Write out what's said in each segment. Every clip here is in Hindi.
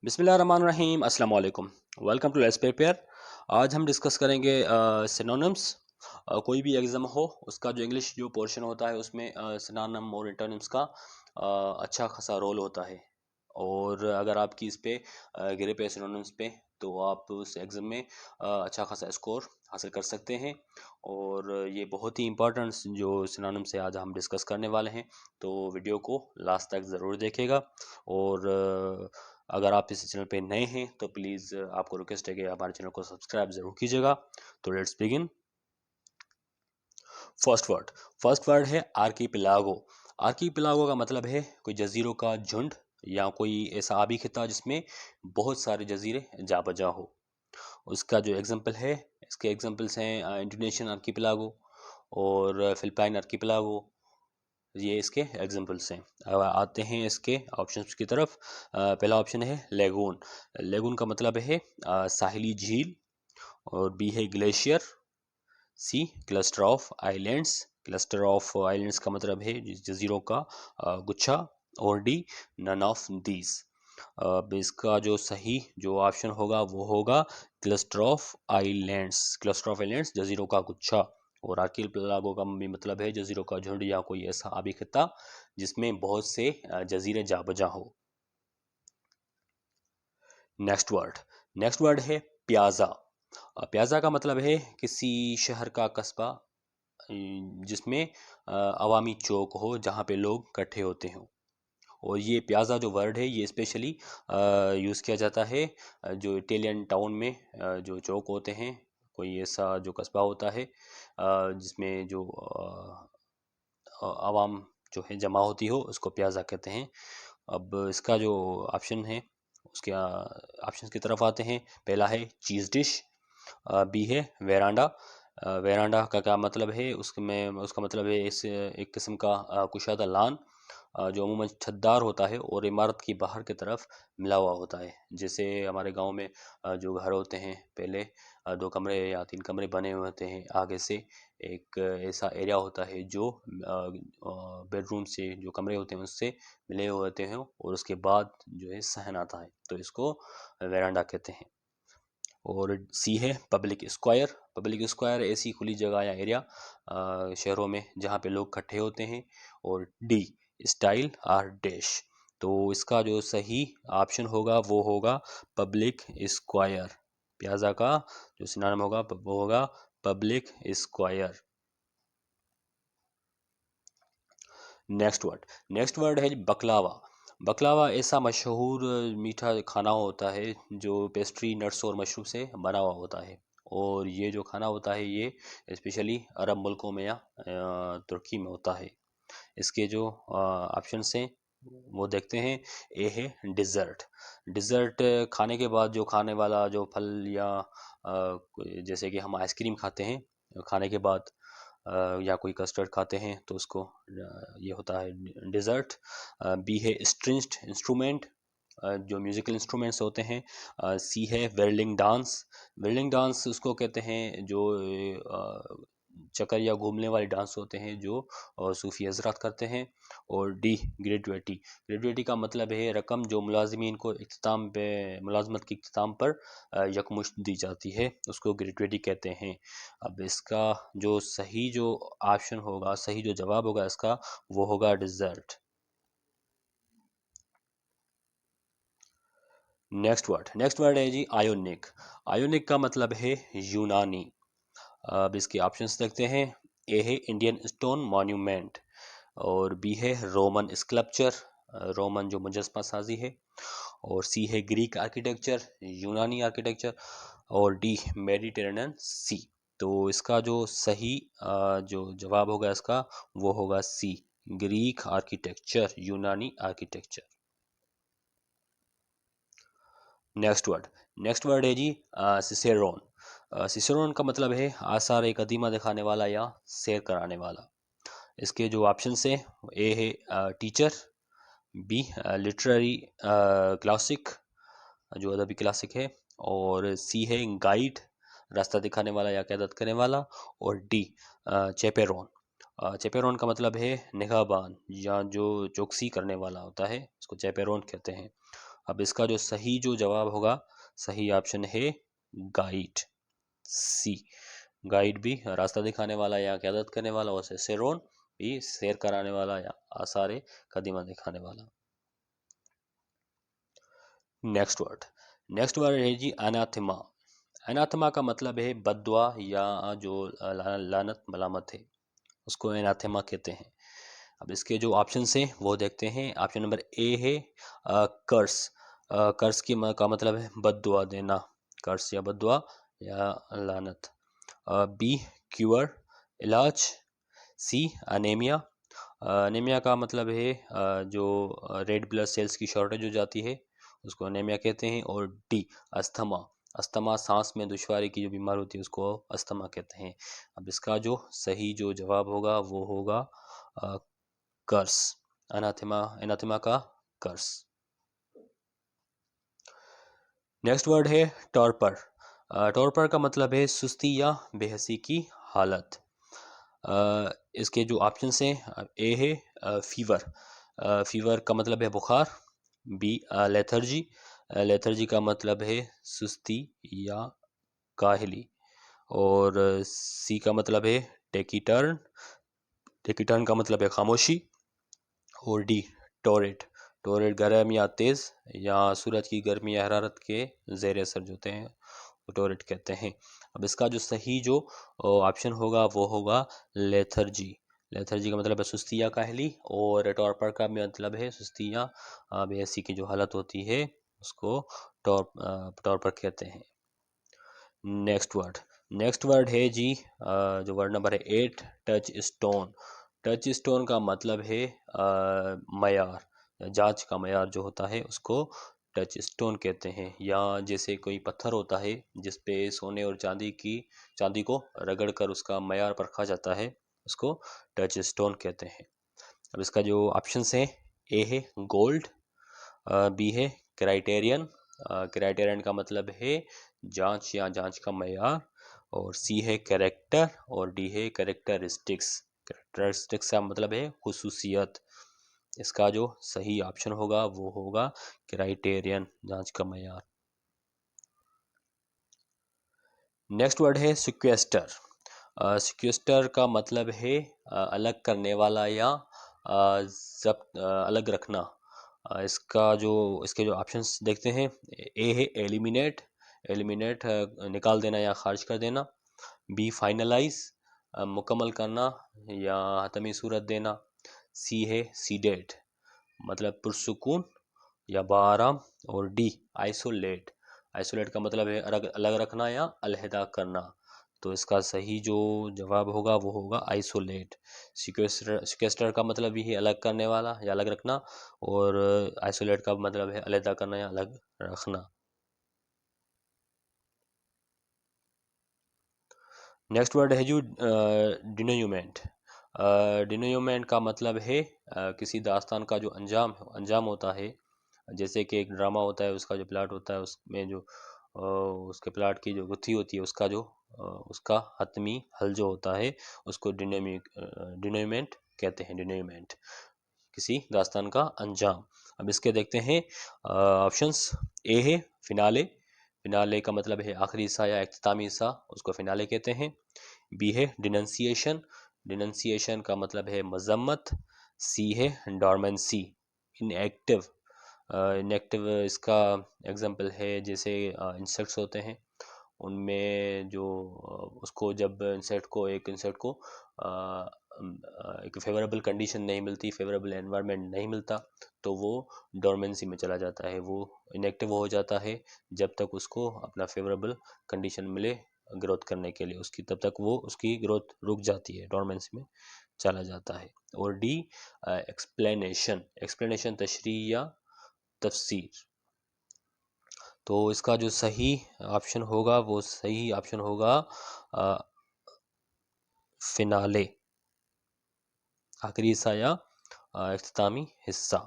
बिस्मिल्लाहिर्रहमानिर्रहीम अस्सलाम वालेकुम। Welcome to let's prepare. आज हम डिस्कस करेंगे सिनोनिम्स। कोई भी एग्जाम हो उसका जो इंग्लिश जो पोर्शन होता है उसमें सिनोनिम और इंटोनिम्स का अच्छा खासा रोल होता है। और अगर आपकी इस पे ग्रिप है सिनोनिम्स पे तो आप उस एग्जाम में अच्छा खासा स्कोर हासिल कर सकते हैं। और ये बहुत ही इंपॉर्टेंट जो सिनोनिम्स है आज हम डिस्कस करने वाले हैं, तो वीडियो को लास्ट तक ज़रूर देखेगा। और अगर आप इस चैनल पे नए हैं तो प्लीज़ आपको रिक्वेस्ट है कि हमारे चैनल को सब्सक्राइब ज़रूर कीजिएगा। तो let's begin. First word first word है आर्कीपिलागो। आर्कीपिलागो का मतलब है कोई जजीरों का झुंड या कोई ऐसा आबी खिता जिसमें बहुत सारे जजीरे जा बजा हो। उसका जो एग्जांपल है, इसके एग्जांपल्स हैं इंडोनेशियन आर्कीपिलागो और फिलिपाइन आर्कीपिलागो। ये इसके एग्जांपल्स हैं। अब आते हैं इसके ऑप्शंस की तरफ। पहला ऑप्शन है लेगून। लेगून का मतलब है साहिली झील। और बी है glacier. C cluster of islands. Cluster of islands का मतलब है जजीरों का गुच्छा। और डी नन ऑफ दीज। अब इसका जो सही जो ऑप्शन होगा वो होगा cluster of islands. Cluster of islands जजीरों का गुच्छा। और आर्किपेलागो का भी मतलब है जजीरों का झुंड या कोई ऐसा आबी खिता जिसमें बहुत से जजीरे जा बजा हो। नेक्स्ट वर्ड है प्याजा। प्याजा का मतलब है किसी शहर का कस्बा जिसमें अवामी चौक हो जहाँ पे लोग इकट्ठे होते हों। और ये प्याजा जो वर्ड है ये स्पेशली यूज़ किया जाता है जो इटालियन टाउन में जो चौक होते हैं, कोई ऐसा जो कस्बा होता है जिसमें जो आवाम जो है जमा होती हो उसको प्याजा कहते हैं। अब इसका जो ऑप्शन है उसके ऑप्शन की तरफ आते हैं। पहला है चीज़ डिश। बी है वेरांडा। वेरांडा का क्या मतलब है, उसमें उसका मतलब है इस एक किस्म का कुशादा लान जो अमूमन छतदार होता है और इमारत की बाहर की तरफ मिला हुआ होता है। जैसे हमारे गांव में जो घर होते हैं पहले 2 कमरे या 3 कमरे बने हुए होते हैं, आगे से एक ऐसा एरिया होता है जो बेडरूम से जो कमरे होते हैं उससे मिले हुए होते हैं और उसके बाद जो है सहन आता है, तो इसको वेरांडा कहते हैं। और सी है पब्लिक स्क्वायर। पब्लिक स्क्वायर ऐसी खुली जगह या एरिया शहरों में जहाँ पे लोग इकट्ठे होते हैं। और डी स्टाइल आर डैश। तो इसका जो सही ऑप्शन होगा वो होगा पब्लिक स्क्वायर। प्याजा का जो सिनोनिम होगा वो होगा पब्लिक स्क्वायर। नेक्स्ट वर्ड है बकलावा। बकलावा ऐसा मशहूर मीठा खाना होता है जो पेस्ट्री नट्स और मशरूम से बना हुआ होता है। और ये जो खाना होता है ये स्पेशली अरब मुल्कों में या तुर्की में होता है। इसके जो ऑप्शंस हैं वो देखते हैं। ए है डिज़र्ट। डिज़र्ट खाने के बाद जो खाने वाला जो फल या जैसे कि हम आइसक्रीम खाते हैं खाने के बाद या कोई कस्टर्ड खाते हैं तो उसको ये होता है डिज़र्ट। बी है स्ट्रिंज्ड इंस्ट्रूमेंट, जो म्यूज़िकल इंस्ट्रूमेंट्स होते हैं। सी है वेल्डिंग डांस। वेल्डिंग डांस उसको कहते हैं जो चक्कर या घूमने वाले डांस होते हैं जो सूफी हजरात करते हैं। और डी ग्रेजुएटी। ग्रेजुएटी का मतलब है रकम जो मुलाजमीन को इख्तिताम पे मुलाजमत के इख्तिताम पर यकमुश्त दी जाती है, उसको ग्रेजुएटी कहते हैं। अब इसका जो सही जो ऑप्शन होगा, सही जो जवाब होगा इसका वो होगा डिज़र्ट। नेक्स्ट वर्ड है जी आयोनिक। आयोनिक का मतलब है यूनानी। अब इसके ऑप्शंस देखते हैं। ए है इंडियन स्टोन मॉन्यूमेंट। और बी है रोमन स्कल्पचर, रोमन जो मुजस्मा साजी है। और सी है ग्रीक आर्किटेक्चर, यूनानी आर्किटेक्चर। और डी मेडिटेरेनियन सी। तो इसका जो सही जो जवाब होगा इसका वो होगा सी ग्रीक आर्किटेक्चर, यूनानी आर्किटेक्चर। नेक्स्ट वर्ड है जी सिसेरोन। सिसेरोन का मतलब है आसार कदीमा दिखाने वाला या सैर कराने वाला। इसके जो ऑप्शंस हैं, ए है टीचर। बी लिटरेरी क्लासिक, जो अदबी क्लासिक है। और सी है गाइड, रास्ता दिखाने वाला या क़यादत करने वाला। और डी चेपेरोन। चेपेरोन का मतलब है निगाहबान या जो चौकसी करने वाला होता है, इसको चेपेरोन कहते हैं। अब इसका जो सही जो जवाब होगा, सही ऑप्शन है गाइड, सी। गाइड भी रास्ता दिखाने वाला या क़यादत करने वाला, वैसे सेरोन भी सैर कराने वाला या आसार कदीमा दिखाने वाला। नेक्स्ट वर्ड है जी अनाथेमा। अनाथेमा का मतलब है बद्दुआ या जो लानत मलामत है, उसको अनाथेमा कहते हैं। अब इसके जो ऑप्शन हैं वो देखते हैं। ऑप्शन नंबर ए है कर्स। कर्स का मतलब है बद्दुआ देना, कर्स या बद्दुआ या लानत। बी क्यूअर, इलाज। सी अनेमिया, अनेमिया का मतलब है जो रेड ब्लड सेल्स की शॉर्टेज हो जाती है, उसको अनेमिया कहते हैं। और डी अस्थमा, अस्थमा सांस में दुश्वारी की जो बीमारी होती है उसको अस्थमा कहते हैं। अब इसका जो सही जो जवाब होगा वो होगा कर्स, अनाथेमा, अनाथेमा का कर्स। नेक्स्ट वर्ड है टॉर्पर। टॉर्पर का मतलब है सुस्ती या बेहसी की हालत। इसके जो ऑप्शन हैं, ए है फीवर, फीवर का मतलब है बुखार। बी लेथर्जी, लेथर्जी का मतलब है सुस्ती या काहली। और सी का मतलब है टेकीटर्न, टेकीटर्न का मतलब है खामोशी। और डी टोरेट, टोरेट गर्म या तेज़ या सूरज की गर्मी या हरारत के ज़ेर असर जो होते हैं वो टोरेट कहते हैं। अब इसका जो सही जो ऑप्शन होगा वो होगा लेथर्जी। लेथर्जी का मतलब है सुस्ती या काहली, और टॉर्पर का मतलब है सुस्ती या बेहसी की जो हालत होती है उसको टॉर्पर कहते हैं। नेक्स्ट वर्ड है जी जो वर्ड नंबर है 8, टच स्टोन। टच स्टोन का मतलब है मयार, जांच का मयार जो होता है उसको टच स्टोन कहते हैं। या जैसे कोई पत्थर होता है जिस पे सोने और चांदी को रगड़ कर उसका मयार परखा जाता है, उसको टच स्टोन कहते हैं। अब इसका जो ऑप्शंस हैं, ए है गोल्ड, बी है क्राइटेरियन, क्राइटेरियन का मतलब है जांच या जांच का मयार। और सी है कैरेक्टर, और डी है कैरेक्टरिस्टिक्स, कैरेक्टरिस्टिक्स का मतलब है खुसूसियत। इसका जो सही ऑप्शन होगा वो होगा क्राइटेरियन, जांच का मयार। नेक्स्ट वर्ड है सिक्वेस्टर। सिक्वेस्टर का मतलब है अलग करने वाला या जब्त अलग रखना। इसके जो ऑप्शंस देखते हैं, ए है एलिमिनेट, एलिमिनेट निकाल देना या खारिज कर देना। बी फाइनलाइज, मुकम्मल करना या हतमी सूरत देना। सी है सीडेट, मतलब पुरसुकून या बाराम। और डी आइसोलेट, आइसोलेट का मतलब है अलग अलग रखना या अलहदा करना। तो इसका सही जो जवाब होगा वो होगा आइसोलेट। सिक्वेस्टर का मतलब भी है अलग करने वाला या अलग रखना, और आइसोलेट का मतलब है अलहदा करना या अलग रखना। नेक्स्ट वर्ड है जो डिनोयूमेंट। डिनोयूमेंट का मतलब है किसी दास्तान का जो अंजाम होता है। जैसे कि एक ड्रामा होता है, उसका जो प्लाट होता है उसमें जो उसके प्लाट की जो गुत्थी होती है उसका जो उसका हतमी हल जो होता है उसको डिनोयूमेंट कहते हैं। डिनोयूमेंट किसी दास्तान का अंजाम। अब इसके देखते हैं ऑप्शंस। ए है फिनाले, फिनाले का मतलब है आखिरी हिस्सा या इख्तितामी हिस्सा, उसको फिनाले कहते हैं। बी है डिनंसिएशन, डिनंसिएशन का मतलब है मजम्मत। सी है डॉर्मेंसी, इनएक्टिव, इनएक्टिव इसका एग्जांपल है जैसे इंसेक्ट्स होते हैं उनमें जो उसको जब एक इंसेक्ट को एक फेवरेबल कंडीशन नहीं मिलती, फेवरेबल एनवायरनमेंट नहीं मिलता, तो वो डोरमेंसी में चला जाता है, वो इनएक्टिव हो जाता है जब तक उसको अपना फेवरेबल कंडीशन मिले ग्रोथ करने के लिए, उसकी तब तक वो उसकी ग्रोथ रुक जाती है, डोरमेंसी में चला जाता है। और डी एक्सप्लेनेशन, एक्सप्लेनेशन तशरीह या तफसीर। तो इसका जो सही ऑप्शन होगा वो सही ऑप्शन होगा फिनाले, आखिरी हिस्सा या इख्तितामी हिस्सा।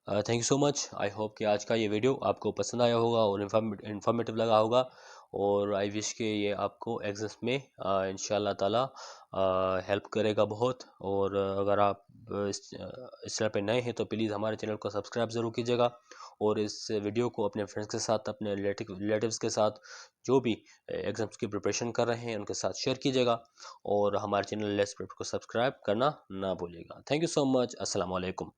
Thank you so much. I hope कि आज का ये वीडियो आपको पसंद आया होगा और इन्फॉर्मेटिव लगा होगा। और आई विश के ये आपको एग्ज़ाम्स में इंशाल्लाह ताला हेल्प करेगा बहुत। और अगर आप इस चैनल पे नए हैं तो प्लीज़ हमारे चैनल को सब्सक्राइब ज़रूर कीजिएगा, और इस वीडियो को अपने फ्रेंड्स के साथ, अपने रिलेटिव्स के साथ, जो भी एग्ज़ाम्स की प्रिपरेशन कर रहे हैं उनके साथ शेयर कीजिएगा, और हमारे चैनल लेट्स प्रेप को सब्सक्राइब करना ना भूलिएगा। Thank you so much. अस्सलाम वालेकुम।